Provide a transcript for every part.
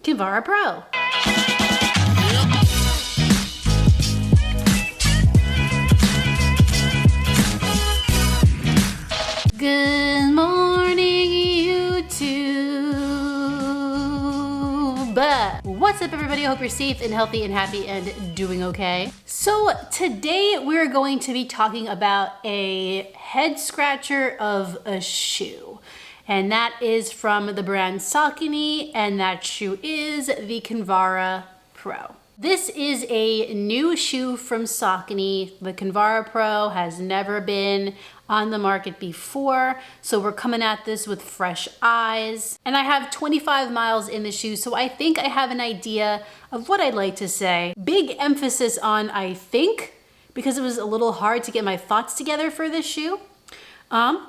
Canvara Pro. Good morning, YouTube. What's up, everybody? I hope you're safe and healthy and happy and doing okay. So today we're going to be talking about a head scratcher of a shoe. And that is from the brand Saucony, and that shoe is the Canvara Pro. This is a new shoe from Saucony. The Canvara Pro has never been on the market before, so we're coming at this with fresh eyes. And I have 25 miles in the shoe, so I think I have an idea of what I'd like to say. Big emphasis on I think, because it was a little hard to get my thoughts together for this shoe.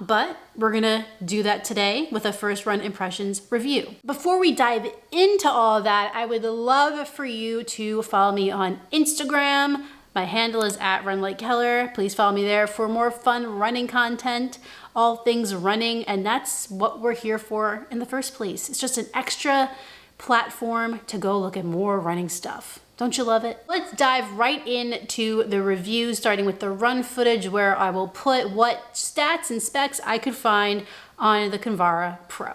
But we're gonna do that today with a first run impressions review. Before we dive into all of that, I would love for you to follow me on Instagram. My handle is @RunLikeKeller. Please follow me there for more fun running content, all things running, and that's what we're here for in the first place. It's just an extra platform to go look at more running stuff. Don't you love it? Let's dive right into the review, starting with the run footage, where I will put what stats and specs I could find on the Canvara Pro.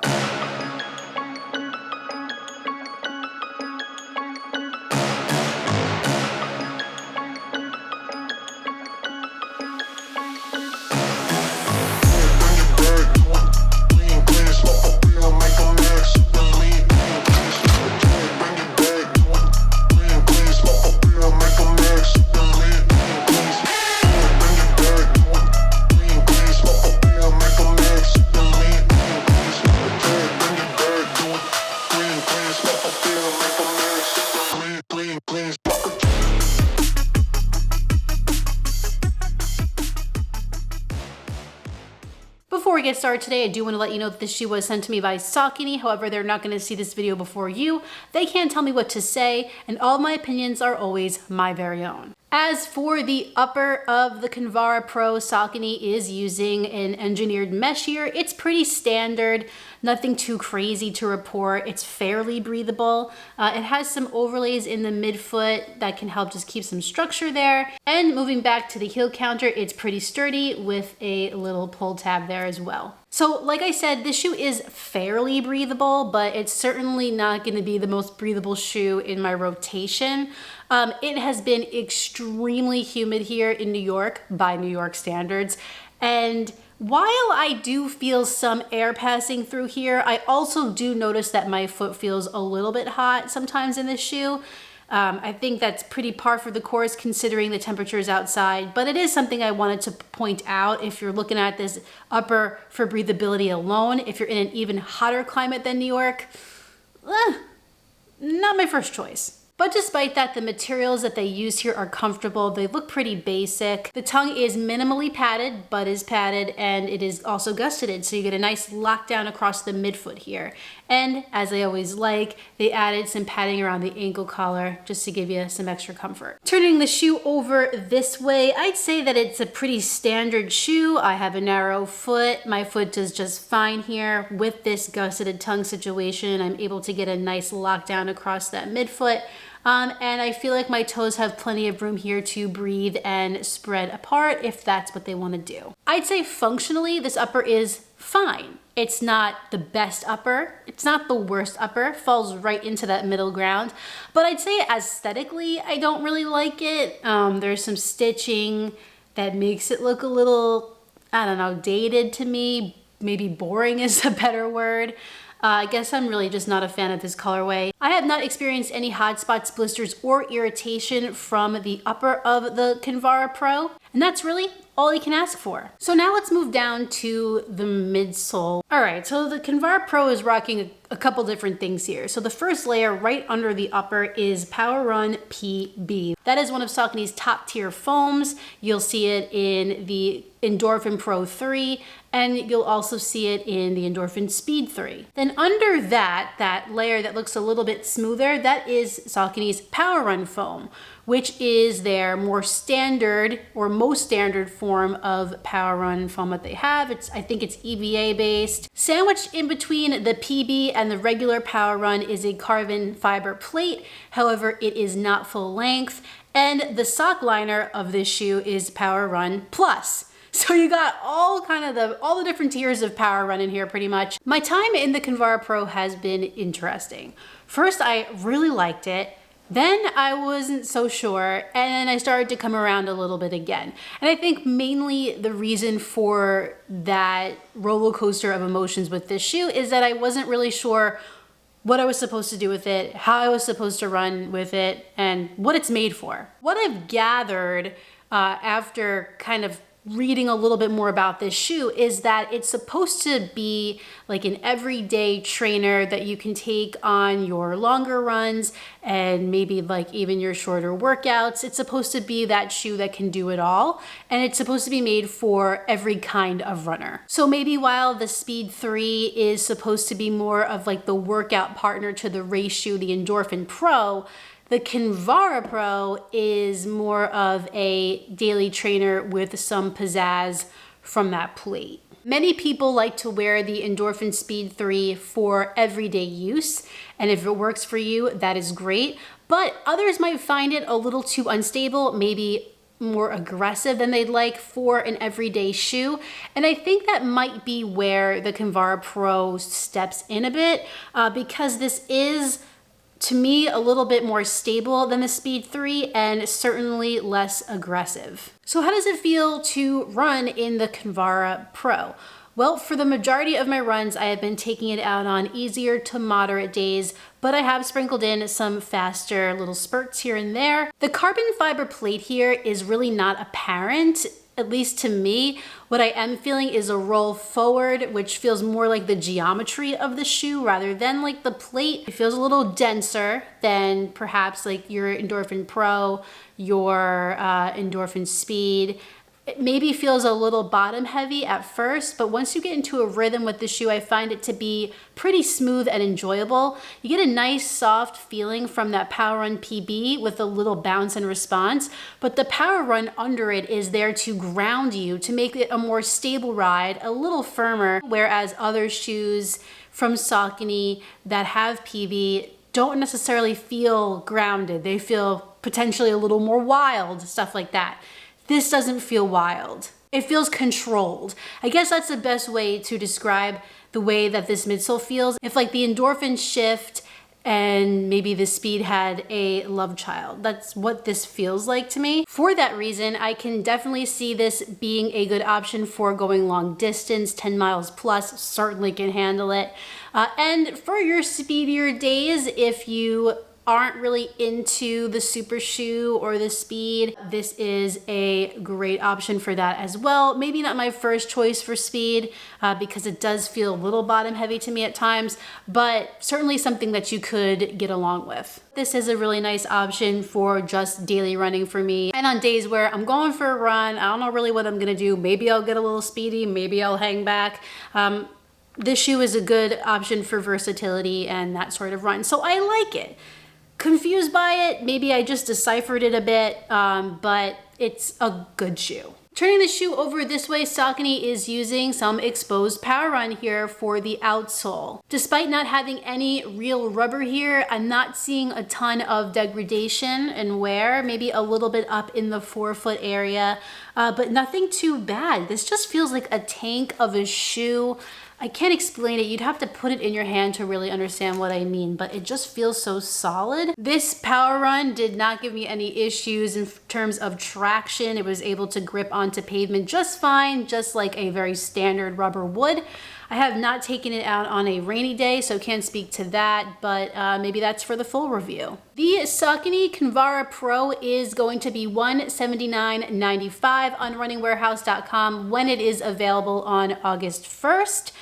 Before we get started today, I do want to let you know that this shoe was sent to me by Saucony. However, they're not going to see this video before you. They can't tell me what to say, and all my opinions are always my very own. As for the upper of the Canvara Pro, Saucony is using an engineered mesh here. It's pretty standard, nothing too crazy to report. It's fairly breathable. It has some overlays in the midfoot that can help just keep some structure there. And moving back to the heel counter, it's pretty sturdy with a little pull tab there as well. So like I said, this shoe is fairly breathable, but it's certainly not going to be the most breathable shoe in my rotation. It has been extremely humid here in New York by New York standards. And while I do feel some air passing through here, I also do notice that my foot feels a little bit hot sometimes in this shoe. I think that's pretty par for the course considering the temperatures outside, but it is something I wanted to point out if you're looking at this upper for breathability alone. If you're in an even hotter climate than New York, not my first choice. But despite that, the materials that they use here are comfortable. They look pretty basic. The tongue is minimally padded, but is padded, and it is also gusseted, so you get a nice lockdown across the midfoot here. And as I always like, they added some padding around the ankle collar just to give you some extra comfort. Turning the shoe over this way, I'd say that it's a pretty standard shoe. I have a narrow foot. My foot does just fine here. With this gusseted tongue situation, I'm able to get a nice lockdown across that midfoot. And I feel like my toes have plenty of room here to breathe and spread apart if that's what they want to do. I'd say functionally, this upper is fine. It's not the best upper. It's not the worst upper. Falls right into that middle ground. But I'd say aesthetically, I don't really like it. There's some stitching that makes it look a little, I don't know, dated to me. Maybe boring is a better word. I guess I'm really just not a fan of this colorway. I have not experienced any hot spots, blisters, or irritation from the upper of the Canvara Pro, and that's really all you can ask for. So now let's move down to the midsole. All right, so the Canvara Pro is rocking a couple different things here. So the first layer right under the upper is Power Run PB. That is one of Saucony's top tier foams. You'll see it in the Endorphin Pro 3, and you'll also see it in the Endorphin Speed 3. Then under that layer that looks a little bit smoother, that is Saucony's Power Run foam, which is their more standard or most standard form form of Power Run foam that they have. I think it's EVA based. Sandwiched in between the PB and the regular Power Run is a carbon fiber plate. However, it is not full length. And the sock liner of this shoe is Power Run Plus. So you got all the different tiers of Power Run in here pretty much. My time in the Canvara Pro has been interesting. First, I really liked it. Then I wasn't so sure, and then I started to come around a little bit again. And I think mainly the reason for that roller coaster of emotions with this shoe is that I wasn't really sure what I was supposed to do with it, how I was supposed to run with it, and what it's made for. What I've gathered after kind of reading a little bit more about this shoe is that it's supposed to be like an everyday trainer that you can take on your longer runs and maybe like even your shorter workouts. It's supposed to be that shoe that can do it all, and it's supposed to be made for every kind of runner. So maybe while the Speed 3 is supposed to be more of like the workout partner to the race shoe, the Endorphin Pro, the Canvara Pro is more of a daily trainer with some pizzazz from that plate. Many people like to wear the Endorphin Speed 3 for everyday use, and if it works for you, that is great. But others might find it a little too unstable, maybe more aggressive than they'd like for an everyday shoe. And I think that might be where the Canvara Pro steps in a bit, because this is, to me, a little bit more stable than the Speed 3 and certainly less aggressive. So how does it feel to run in the Canvara Pro? Well, for the majority of my runs, I have been taking it out on easier to moderate days, but I have sprinkled in some faster little spurts here and there. The carbon fiber plate here is really not apparent, at least to me. What I am feeling is a roll forward, which feels more like the geometry of the shoe rather than like the plate. It feels a little denser than perhaps like your Endorphin Pro, your Endorphin Speed. It maybe feels a little bottom heavy at first, but once you get into a rhythm with the shoe, I find it to be pretty smooth and enjoyable. You get a nice soft feeling from that Power Run PB with a little bounce and response, but the Power Run under it is there to ground you, to make it a more stable ride, a little firmer, whereas other shoes from Saucony that have PB don't necessarily feel grounded. They feel potentially a little more wild, stuff like that. This doesn't feel wild. It feels controlled. I guess that's the best way to describe the way that this midsole feels. If like the Endorphin Shift and maybe the Speed had a love child, that's what this feels like to me. For that reason, I can definitely see this being a good option for going long distance. 10 miles plus certainly can handle it. And for your speedier days, if you aren't really into the super shoe or the Speed, this is a great option for that as well. Maybe not my first choice for Speed because it does feel a little bottom heavy to me at times, but certainly something that you could get along with. This is a really nice option for just daily running for me. And on days where I'm going for a run, I don't know really what I'm gonna do. Maybe I'll get a little speedy, maybe I'll hang back. This shoe is a good option for versatility and that sort of run. So I like it. Confused by it, maybe I just deciphered it a bit, but it's a good shoe. Turning the shoe over this way, Saucony is using some exposed Power Run here for the outsole. Despite not having any real rubber here, I'm not seeing a ton of degradation and wear, maybe a little bit up in the forefoot area, but nothing too bad. This just feels like a tank of a shoe. I can't explain it. You'd have to put it in your hand to really understand what I mean, but it just feels so solid. This Power Run did not give me any issues in terms of traction. It was able to grip onto pavement just fine, just like a very standard rubber would. I have not taken it out on a rainy day, so can't speak to that, but maybe that's for the full review. The Saucony Kinvara Pro is going to be $179.95 on runningwarehouse.com when it is available on August 1st.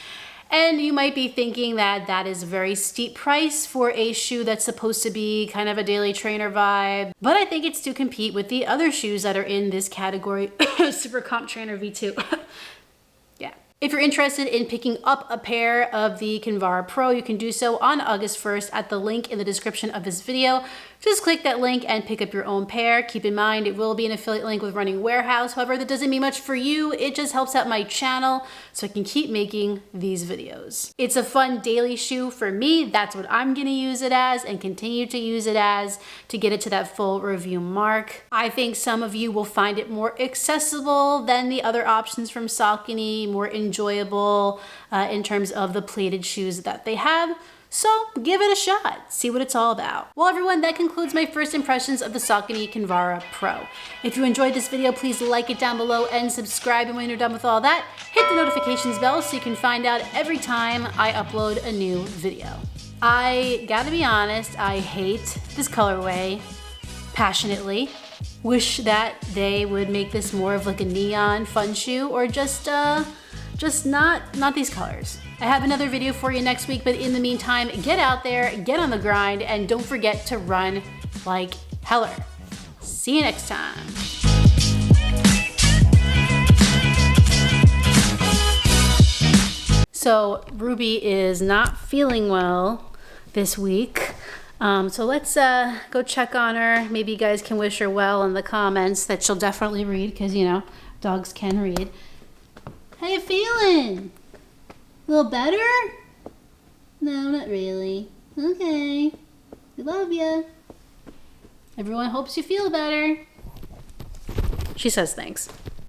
And you might be thinking that that is a very steep price for a shoe that's supposed to be kind of a daily trainer vibe, but I think it's to compete with the other shoes that are in this category, Super Comp Trainer V2. Yeah. If you're interested in picking up a pair of the Canvara Pro, you can do so on August 1st at the link in the description of this video. Just click that link and pick up your own pair. Keep in mind, it will be an affiliate link with Running Warehouse. However, that doesn't mean much for you. It just helps out my channel so I can keep making these videos. It's a fun daily shoe for me. That's what I'm gonna use it as and continue to use it as to get it to that full review mark. I think some of you will find it more accessible than the other options from Saucony, more enjoyable in terms of the plated shoes that they have. So give it a shot, see what it's all about. Well everyone, that concludes my first impressions of the Saucony Kinvara Pro. If you enjoyed this video, please like it down below and subscribe. And when you're done with all that, hit the notifications bell so you can find out every time I upload a new video. I gotta be honest, I hate this colorway passionately. Wish that they would make this more of like a neon fun shoe, or just not these colors. I have another video for you next week, but in the meantime, get out there, get on the grind, and don't forget to run like heller. See you next time. So Ruby is not feeling well this week. So let's go check on her. Maybe you guys can wish her well in the comments that she'll definitely read, because you know, dogs can read. How you feeling? A little better? No, not really. Okay. We love you. Everyone hopes you feel better. She says thanks.